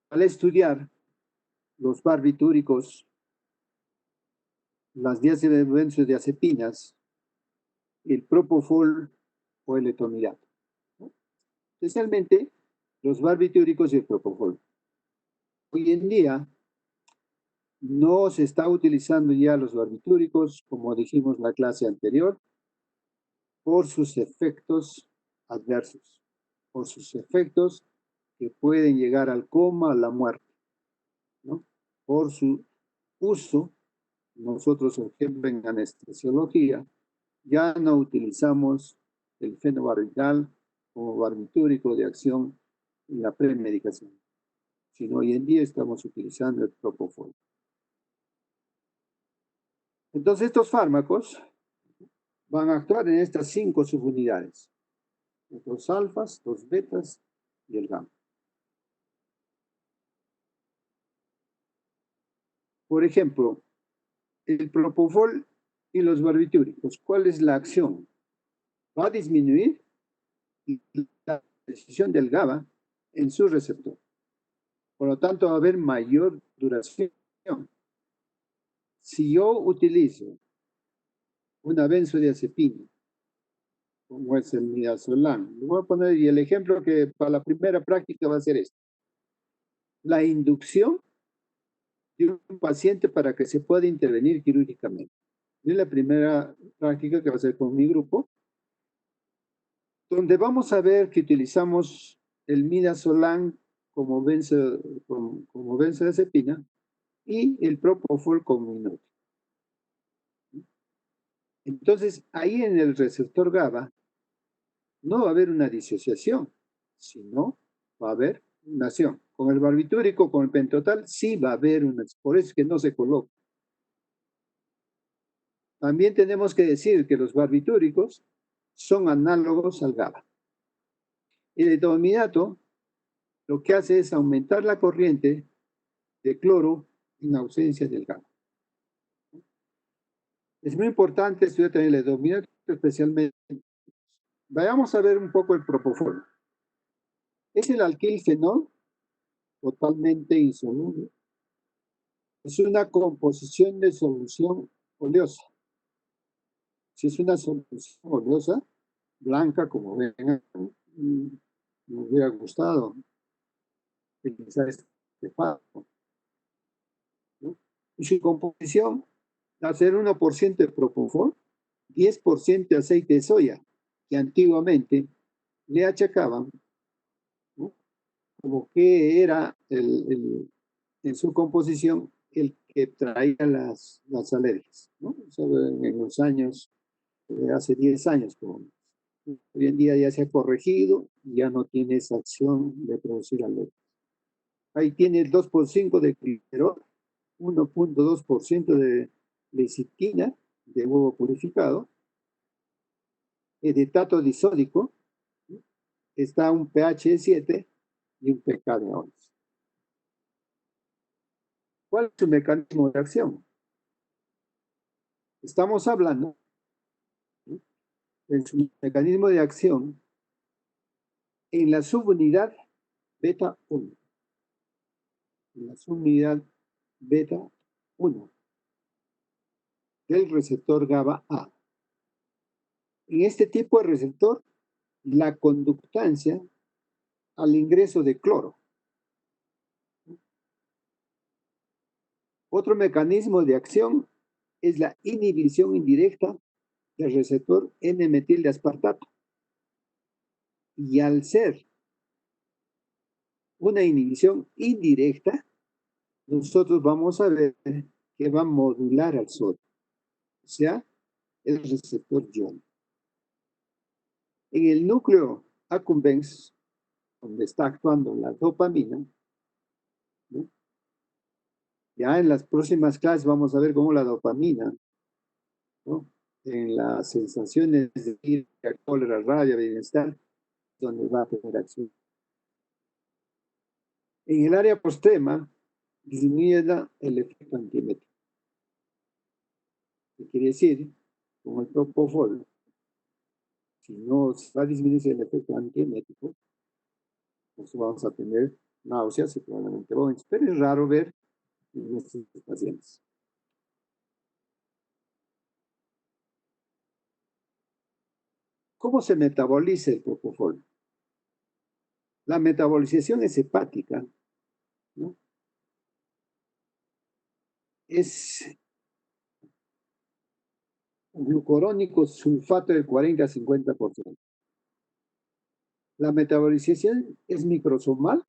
S1: al estudiar los barbitúricos, las benzodiazepinas, el propofol o el etonidato, ¿no?, especialmente los barbitúricos y el propofol. Hoy en día no se está utilizando ya los barbitúricos, como dijimos en la clase anterior, por sus efectos adversos, por sus efectos que pueden llegar al coma, a la muerte, ¿no? Por su uso, nosotros, por ejemplo, en anestesiología, ya no utilizamos el fenobarbital como barbitúrico de acción en la premedicación, sino hoy en día estamos utilizando el propofol. Entonces, estos fármacos van a actuar en estas 5 subunidades: los alfas, los betas y el gamma. Por ejemplo, el propofol y los barbitúricos, ¿cuál es la acción? Va a disminuir la decisión del GABA en su receptor. Por lo tanto, va a haber mayor duración. Si yo utilizo una benzodiazepina, como es el midazolam, le voy a poner, y el ejemplo que para la primera práctica va a ser este: la inducción de un paciente para que se pueda intervenir quirúrgicamente. Es la primera práctica que va a ser con mi grupo, donde vamos a ver que utilizamos el midazolam como benzodiazepina y el propofol como inútil. Entonces, ahí en el receptor GABA no va a haber una disociación, sino va a haber una acción. Con el barbitúrico, con el pentotal, sí va a haber una, por eso es que no se coloca. También tenemos que decir que los barbitúricos son análogos al GABA. El etomidato lo que hace es aumentar la corriente de cloro en ausencia del GABA. Es muy importante estudiar también el etomidato, especialmente. Vayamos a ver un poco el propofol. Es el alquilfenol totalmente insoluble. Es una composición de solución oleosa. Si es una solución oleosa, blanca, como ven, me hubiera gustado utilizar este fármaco, ¿no? Y su composición va a ser 1% de propofol, 10% de aceite de soya, que antiguamente le achacaban, ¿no?, como que era en su composición el que traía las alergias, ¿no? En los años, hace 10 años, como hoy en día ya se ha corregido, ya no tiene esa acción de producir alergias. Ahí tiene el 2x5 de glicerol, 1.2% de lecitina, de huevo purificado, editato disódico, está un pH de 7 y un pK de 11. ¿Cuál es su mecanismo de acción? Estamos hablando, ¿no?, de su mecanismo de acción en la subunidad beta 1. En la subunidad beta 1 del receptor GABA A. En este tipo de receptor, la conductancia al ingreso de cloro. Otro mecanismo de acción es la inhibición indirecta del receptor N-metil de aspartato. Y al ser una inhibición indirecta, nosotros vamos a ver que va a modular al sodio, o sea, el receptor ion. En el núcleo accumbens, donde está actuando la dopamina, ¿no?, ya en las próximas clases vamos a ver cómo la dopamina, ¿no?, en las sensaciones de ira, cólera, rabia, bienestar, donde va a tener acción. En el área postrema, disminuye el efecto antiemético. ¿Qué quiere decir? Con el propofol, si no va a disminuir el efecto antiemético, pues vamos a tener náuseas y probablemente vómitos. Pero es raro ver en estos pacientes. ¿Cómo se metaboliza el propofol? La metabolización es hepática, ¿no? Es glucurónico sulfato del 40 a 50%. La metabolización es microsomal.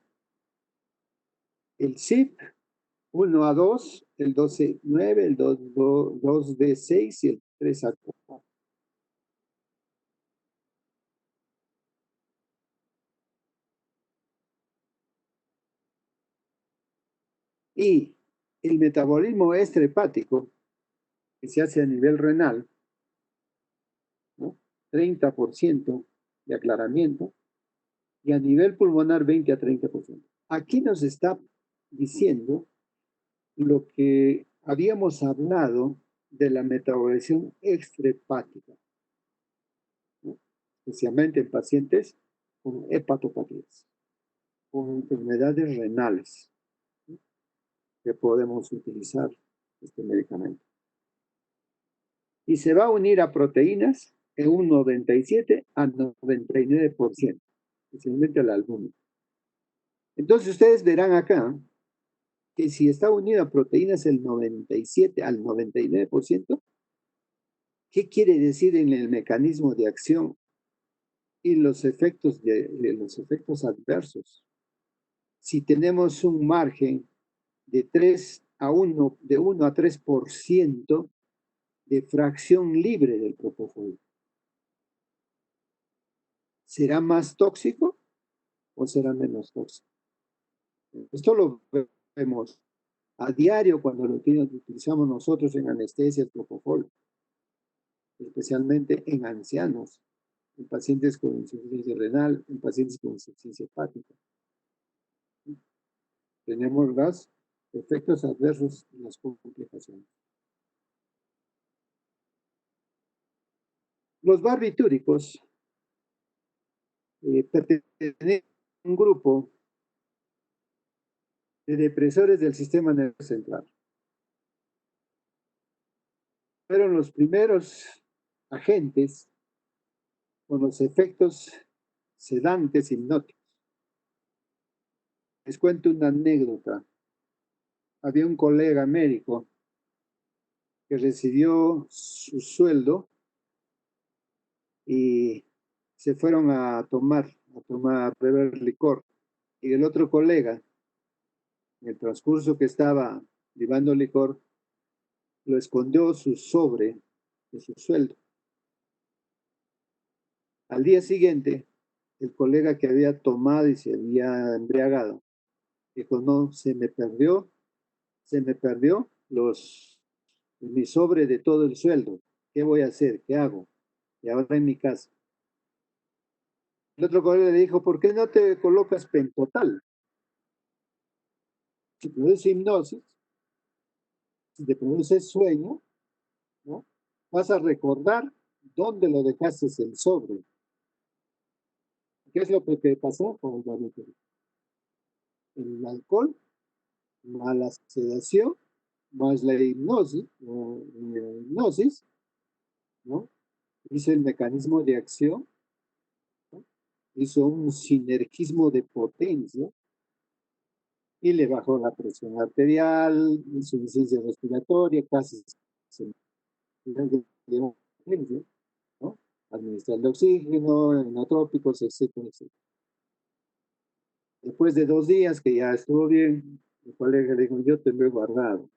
S1: El CYP 1A2, el 12,9, el 2D6 y el 3A4. Y el metabolismo extrahepático, que se hace a nivel renal, ¿no? 30% de aclaramiento, y a nivel pulmonar 20 a 30%. Aquí nos está diciendo lo que habíamos hablado de la metabolización extrahepática, ¿no? Especialmente en pacientes con hepatopatías, con enfermedades renales, ¿no? Que podemos utilizar este medicamento. Y se va a unir a proteínas en un 97 a 99%, especialmente la albúmina. Entonces ustedes verán acá que si está unido a proteínas el 97 al 99%, ¿qué quiere decir en el mecanismo de acción y los efectos los efectos adversos? Si tenemos un margen de 3 a 1, de 1 a 3% de fracción libre del propofol, ¿será más tóxico o será menos tóxico? Esto lo vemos a diario cuando lo utilizamos nosotros en anestesia, el propofol, especialmente en ancianos, en pacientes con insuficiencia renal, en pacientes con insuficiencia hepática. Tenemos los efectos adversos y las complicaciones. Los barbitúricos pertenecen a un grupo de depresores del sistema nervioso central. Fueron los primeros agentes con los efectos sedantes hipnóticos. Les cuento una anécdota. Había un colega médico que recibió su sueldo y se fueron a beber licor. Y el otro colega, en el transcurso que estaba llevando licor, lo escondió su sobre de su sueldo. Al día siguiente, el colega que había tomado y se había embriagado, dijo, no, se me perdió mi sobre de todo el sueldo. ¿Qué voy a hacer? ¿Qué hago? Y ahora en mi casa. El otro colega le dijo, ¿por qué no te colocas pentotal? Si produce hipnosis, si te produce sueño, ¿no? Vas a recordar dónde lo dejaste el sobre. ¿Qué es lo que te pasó con el barbitúrico? El alcohol, más la sedación, más la hipnosis, ¿no? Hizo el mecanismo de acción, ¿no? Hizo un sinergismo de potencia y le bajó la presión arterial, insuficiencia respiratoria, casi se dio potencia, ¿no? Administrando oxígeno, inotrópicos, etcétera, etcétera. Después de 2 días que ya estuvo bien, el colega le dijo, yo te lo he guardado.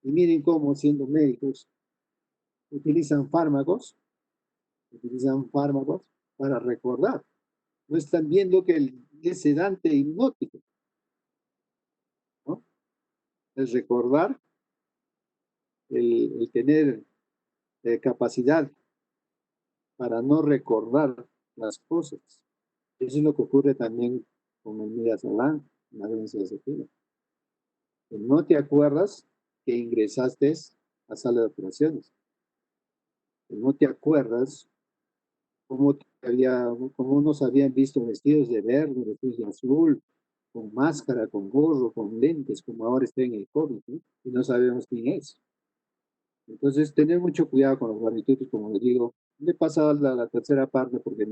S1: Y miren cómo, siendo médicos, utilizan fármacos para recordar. No están viendo que es sedante hipnótico, ¿no? El recordar, el tener capacidad para no recordar las cosas. Eso es lo que ocurre también con el midazolam, la benzodiazepina. No te acuerdas que ingresaste a sala de operaciones. No te acuerdas cómo nos habían visto vestidos de verde, vestidos de azul, con máscara, con gorro, con lentes, como ahora está en el COVID, ¿no? Y no sabemos quién es. Entonces, tener mucho cuidado con los barbitúricos, como les digo. Le he pasado a la tercera parte porque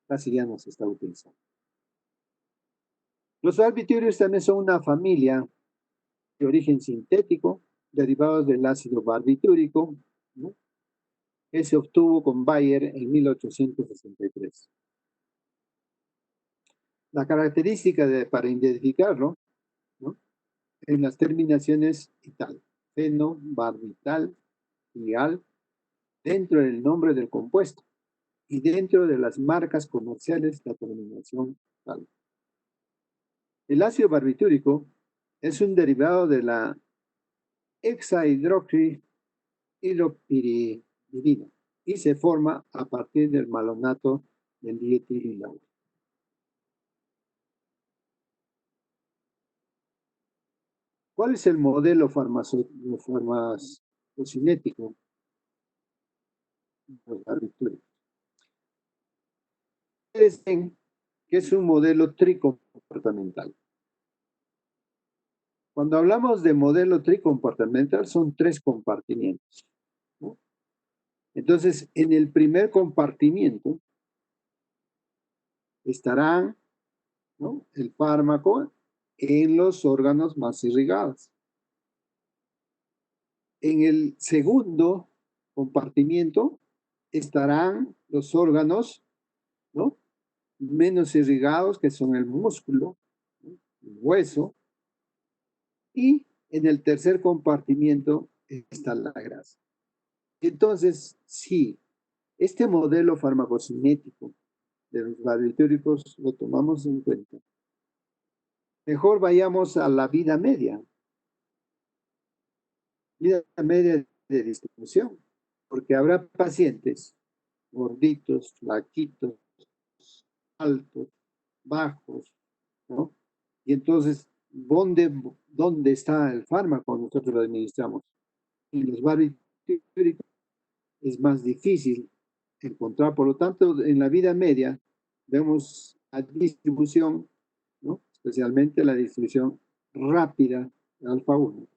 S1: casi ya no se está utilizando. Los barbitúricos también son una familia de origen sintético, derivados del ácido barbitúrico, ¿no? Que se obtuvo con Bayer en 1863. La característica para identificarlo, ¿no? En las terminaciones ital, feno, barbital y al, dentro del nombre del compuesto y dentro de las marcas comerciales la terminación tal. El ácido barbitúrico es un derivado de la hexahidroxipiridina y se forma a partir del malonato del dietilinato. ¿Cuál es el modelo farmacocinético de los barbitúricos? Ustedes ven que es un modelo tricomportamental. Cuando hablamos de modelo tricomportamental, son 3 compartimientos, ¿no? Entonces, en el primer compartimiento estará, ¿no?, el fármaco en los órganos más irrigados. En el segundo compartimiento estarán los órganos, ¿no?, menos irrigados, que son el músculo, ¿no?, el hueso, y en el tercer compartimiento está la grasa. Entonces, si este modelo farmacocinético de los barbitúricos lo tomamos en cuenta, mejor vayamos a la vida media de distribución, porque habrá pacientes gorditos, flaquitos, altos, bajos, ¿no? Y entonces, ¿dónde está el fármaco? Nosotros lo administramos. Y los barbitúricos es más difícil encontrar. Por lo tanto, en la vida media vemos la distribución, ¿no?, especialmente la distribución rápida de alfa 1,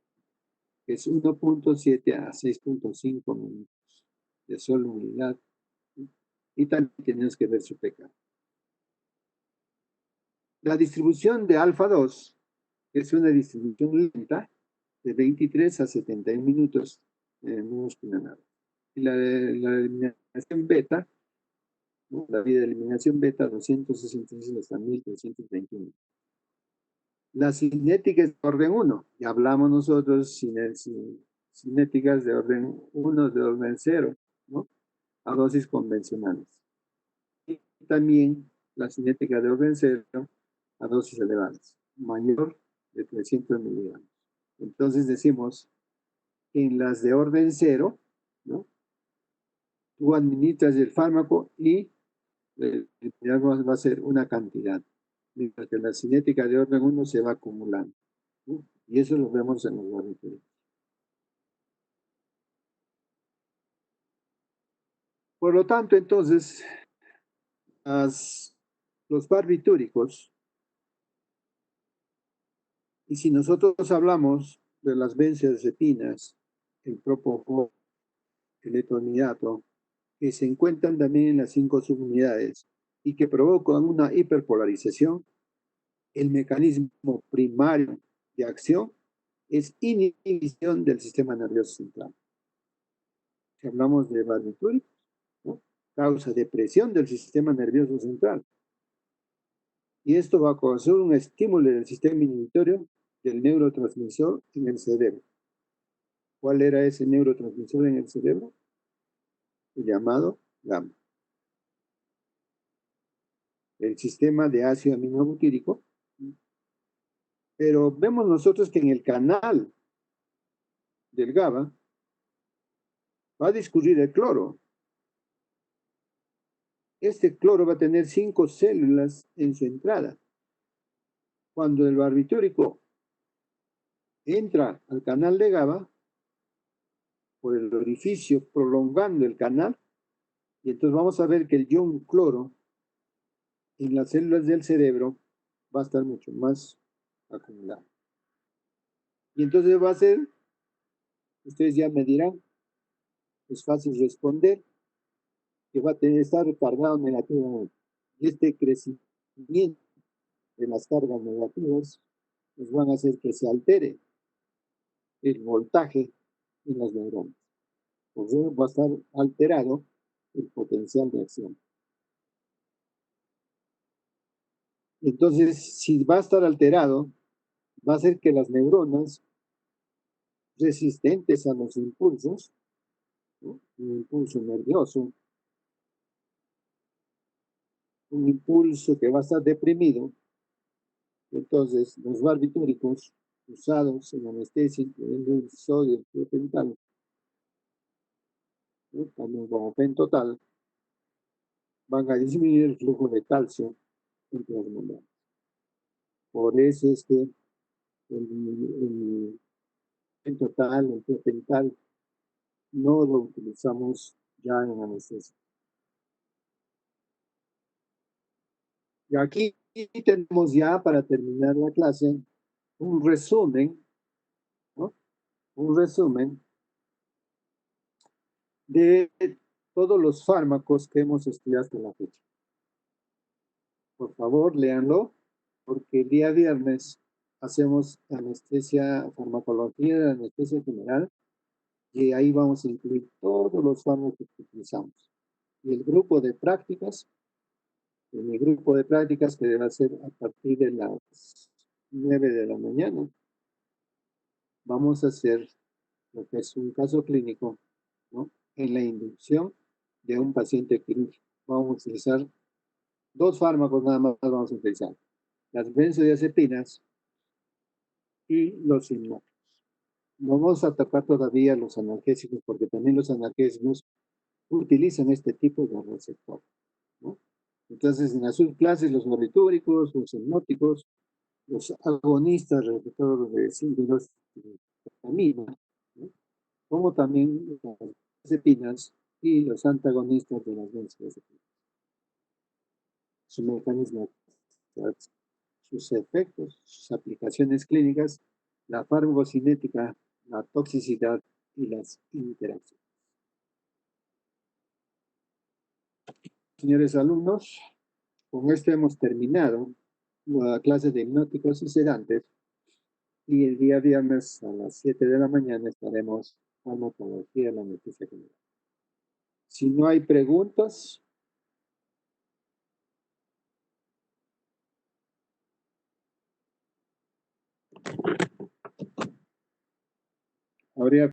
S1: que es 1.7 a 6.5 minutos de solubilidad. Y también tenemos que ver su pK. La distribución de alfa 2, que es una distribución lenta, de 23 a 71 minutos en el músculo enano. Y la eliminación beta, ¿no?, la vía de eliminación beta, 266 hasta 1321. Las cinéticas de orden 1, ya hablamos nosotros cinéticas de orden 1, de orden 0, ¿no?, a dosis convencionales. Y también la cinética de orden 0 a dosis elevadas, mayor de 300 miligramos. Entonces decimos, en las de orden 0, ¿no?, tú administras el fármaco y va a ser una cantidad, mientras que la cinética de orden 1 se va acumulando, ¿no? Y eso lo vemos en los barbitúricos. Por lo tanto, entonces, los barbitúricos, y si nosotros hablamos de las benzodiazepinas, el propofol, el etonidato, que se encuentran también en las 5 subunidades y que provocan una hiperpolarización, el mecanismo primario de acción es inhibición del sistema nervioso central. Si hablamos de barbitúricos, ¿no?, causa depresión del sistema nervioso central. Y esto va a causar un estímulo del sistema inhibitorio del neurotransmisor en el cerebro. ¿Cuál era ese neurotransmisor en el cerebro? El llamado GAMA. El sistema de ácido aminobutírico. Pero vemos nosotros que en el canal del GABA va a discurrir el cloro. Este cloro va a tener 5 células en su entrada. Cuando el barbitúrico entra al canal de GABA, por el orificio prolongando el canal, y entonces vamos a ver que el ion cloro en las células del cerebro va a estar mucho más acumulado. Y entonces va a ser, ustedes ya me dirán, es fácil responder, que va a estar cargado negativamente. Y este crecimiento de las cargas negativas pues van a hacer que se altere el voltaje en las neuronas. Entonces va a estar alterado el potencial de acción. Entonces, si va a estar alterado, va a hacer que las neuronas resistentes a los impulsos, ¿no? Un impulso nervioso, un impulso que va a estar deprimido. Entonces, los barbitúricos usados en anestesia, incluyendo el sodio pental, ¿no? También como pentotal, van a disminuir el flujo de calcio entre las membranas. Por eso es que el pentotal, el pental, no lo utilizamos ya en anestesia. Y aquí tenemos ya, para terminar la clase, un resumen, ¿no? Un resumen de todos los fármacos que hemos estudiado hasta la fecha. Por favor, léanlo, porque el día viernes hacemos anestesia, farmacología, anestesia general, y ahí vamos a incluir todos los fármacos que utilizamos. Y el grupo de prácticas, en mi grupo de prácticas, que debe ser a partir de las 9 de la mañana, vamos a hacer lo que es un caso clínico, ¿no? En la inducción de un paciente quirúrgico. Vamos a utilizar dos fármacos nada más, vamos a utilizar: las benzodiazepinas y los hipnóticos. No vamos a tocar todavía los analgésicos, porque también los analgésicos utilizan este tipo de receptor, ¿no? Entonces, en las subclases, los barbitúricos, los hipnóticos, los agonistas receptores de los dopamina, ¿no? Como también las benzodiazepinas y los antagonistas de las benzodiazepinas. Su mecanismo, sus efectos, sus aplicaciones clínicas, la farmacocinética, la toxicidad y las interacciones. Señores alumnos, con esto hemos terminado la clase de hipnóticos y sedantes, y el día viernes a las 7 de la mañana estaremos farmacología de la anestesia general. Si no hay preguntas, habría